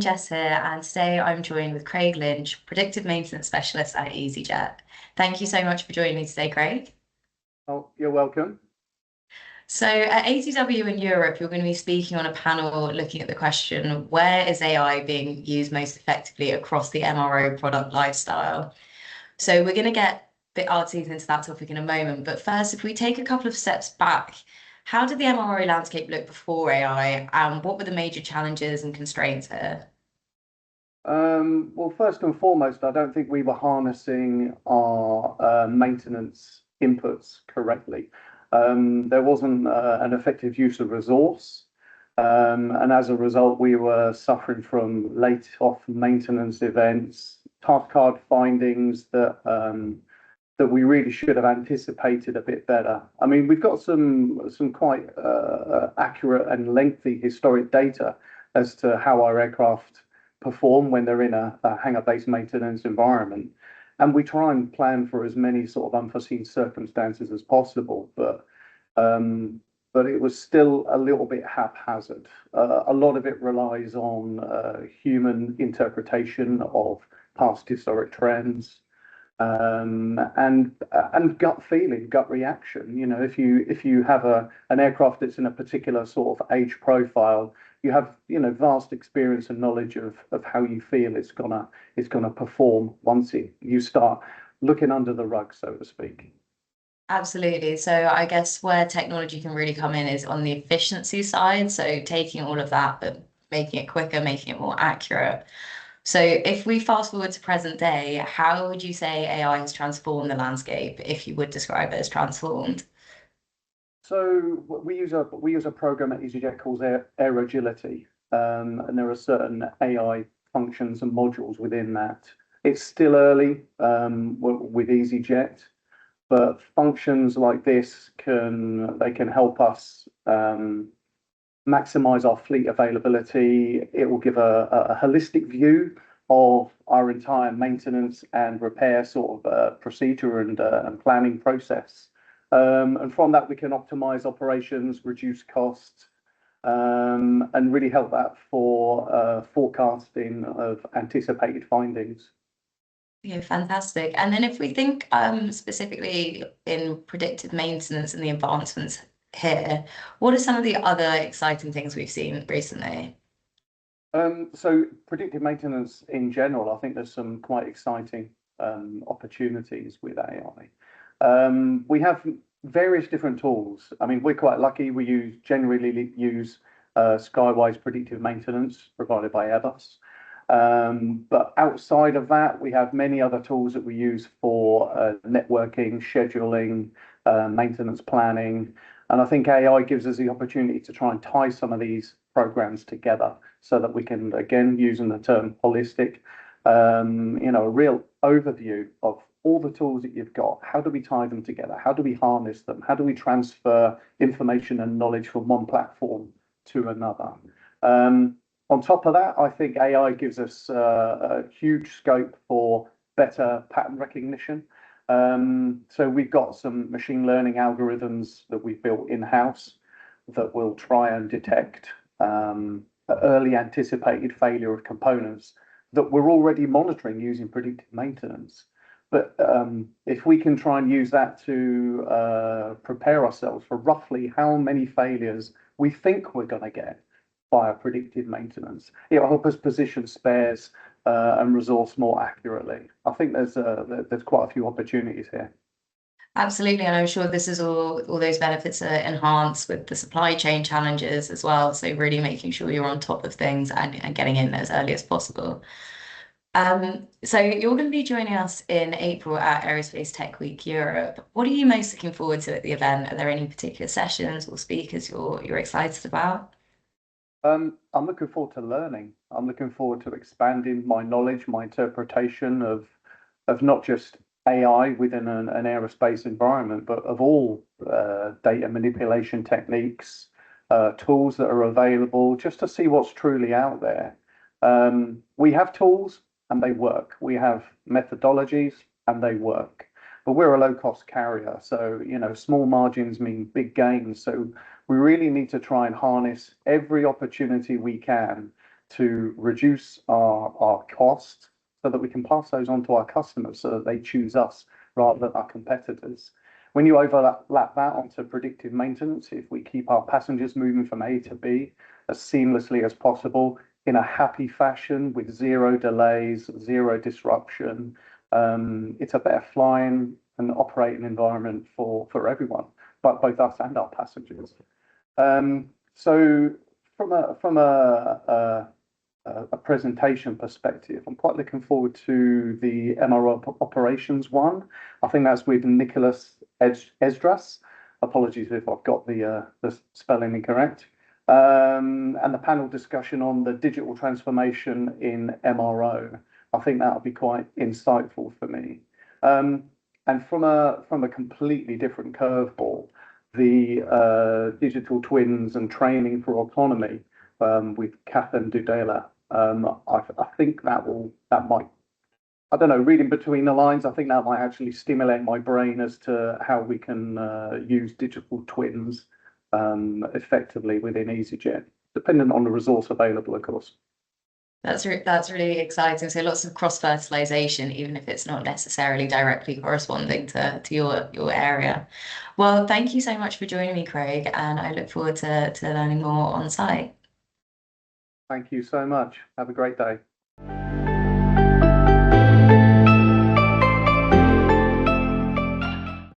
Jess here, and today I'm joined with Craig Lynch, Predictive Maintenance Specialist at easyJet. Thank you so much for joining me today, Craig. Oh, you're welcome. So at ATW in Europe, you're going to be speaking on a panel looking at the question, where is AI being used most effectively across the MRO product lifestyle? So we're going to get a bit our teeth into that topic in a moment. But first, if we take a couple of steps back, how did the MRO landscape look before AI, and what were the major challenges and constraints here? Well, first and foremost, I don't think we were harnessing our maintenance inputs correctly. There wasn't an effective use of resource, and as a result, we were suffering from late off maintenance events, task card findings that we really should have anticipated a bit better. I mean, we've got some quite accurate and lengthy historic data as to how our aircraft perform when they're in a hangar-based maintenance environment. And we try and plan for as many sort of unforeseen circumstances as possible, but it was still a little bit haphazard. A lot of it relies on human interpretation of past historic trends, and gut feeling, gut reaction. You know, if you have an aircraft that's in a particular sort of age profile, you have vast experience and knowledge of how you feel it's gonna perform once you start looking under the rug, so to speak. Absolutely. So I guess where technology can really come in is on the efficiency side. So taking all of that, but making it quicker, making it more accurate. So if we fast forward to present day, how would you say AI has transformed the landscape if you would describe it as transformed? So we use a program at easyJet called Aerogility, and there are certain AI functions and modules within that. It's still early with easyJet, but functions like this can help us maximize our fleet availability. It will give a holistic view of our entire maintenance and repair sort of procedure and planning process. And from that, we can optimize operations, reduce costs, and really help that for forecasting of anticipated findings. Yeah, fantastic. And then if we think specifically in predictive maintenance and the advancements here, what are some of the other exciting things we've seen recently? So predictive maintenance in general, I think there's some quite exciting opportunities with AI. We have various different tools. I mean, we're quite lucky. We generally use Skywise predictive maintenance provided by Airbus. But outside of that, we have many other tools that we use for networking, scheduling, maintenance planning. And I think AI gives us the opportunity to try and tie some of these programs together so that we can, again, using the term holistic, a real overview of all the tools that you've got. How do we tie them together? How do we harness them? How do we transfer information and knowledge from one platform to another? On top of that, I think AI gives us a huge scope for better pattern recognition. So we've got some machine learning algorithms that we've built in-house that will try and detect early anticipated failure of components that we're already monitoring using predictive maintenance. But if we can try and use that to prepare ourselves for roughly how many failures we think we're going to get via predictive maintenance, it will help us position spares and resource more accurately. I think there's quite a few opportunities here. Absolutely, and I'm sure this is all those benefits are enhanced with the supply chain challenges as well. So really making sure you're on top of things and getting in as early as possible. So you're going to be joining us in April at Aerospace Tech Week Europe. What are you most looking forward to at the event? Are there any particular sessions or speakers you're excited about? I'm looking forward to learning. I'm looking forward to expanding my knowledge, my interpretation of not just AI within an aerospace environment, but of all data manipulation techniques, tools that are available, just to see what's truly out there. We have tools and they work. We have methodologies and they work. But we're a low-cost carrier, so small margins mean big gains. So we really need to try and harness every opportunity we can to reduce our costs so that we can pass those on to our customers so that they choose us rather than our competitors. When you overlap that onto predictive maintenance, if we keep our passengers moving from A to B as seamlessly as possible in a happy fashion with zero delays, zero disruption, it's a better flying and operating environment for everyone, but both us and our passengers. So from a presentation perspective, I'm quite looking forward to the MRO operations one. I think that's with Nicholas Esdras. Apologies if I've got the spelling incorrect. And the panel discussion on the digital transformation in MRO. I think that'll be quite insightful for me. And from a completely different curveball, the digital twins and training for autonomy with Kathan Dudela. I think that might, I don't know, reading between the lines, I think that might actually stimulate my brain as to how we can use digital twins effectively within easyJet, depending on the resource available, of course. That's really exciting. So lots of cross-fertilization, even if it's not necessarily directly corresponding to your area. Well, thank you so much for joining me, Craig, and I look forward to learning more on site. Thank you so much. Have a great day.